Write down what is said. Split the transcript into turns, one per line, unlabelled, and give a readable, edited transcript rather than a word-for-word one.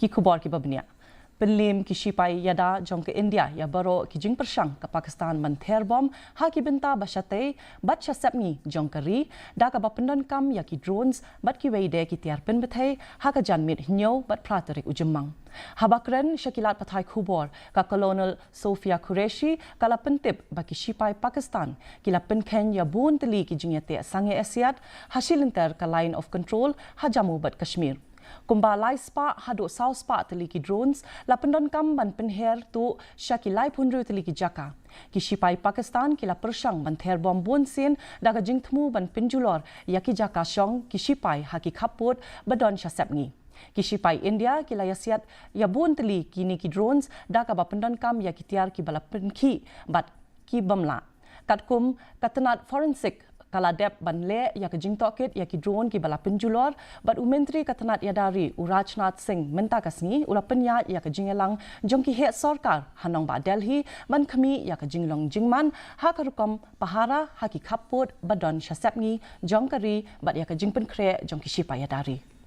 ki kubor ki babnia. Penlim ki Shipai Iada jong ke India ya baro ki jing persang ke Pakistan menther bom ha ki benta basyate bat syasapni jong keri da ka bapendon kam ya ki drones bat ki weide ki tiar pen bethai ha ka janmit hnyo bat praterik ujemang. Habakren Shakilat Pathai Khubor ka Colonel Sofia Qureshi kala pentip bagi Shipai Pakistan kila penken ya bun teli ki jingyate sange Asiat hasil Lynter ka line of control ha Jammu bat Kashmir. Kumba lai spa hado south spa teli ki drones la pendon kam ban penher tu Shakilai punru teli ki Jaka. Ki Shipai Pakistan kila persang ban ther bom bun sin daga Jingther ban penjulor ya ki Jaka shong ki Shipai haki khapot badon syasapngi. Ki Shipai India kila yasiat ya bun teli kini ki drones daga ba pendon kam ya ki tiar ki bala penki bat ki bamla. Katkum katenat forensik kala dep ban le ya ke Jingther ya ki drone ki bala penjulor bat umentri katanat ya dari Urajnath Singh menta kasni ula penya ya ke jingelang jong ki het sarkar hanong ba Delhi man khami ya ke jinglong jingman ha karukom pahara ha ki khapot badon syasapngi jong kari bat ya ke jingpen kre jong ki Shipai ya dari.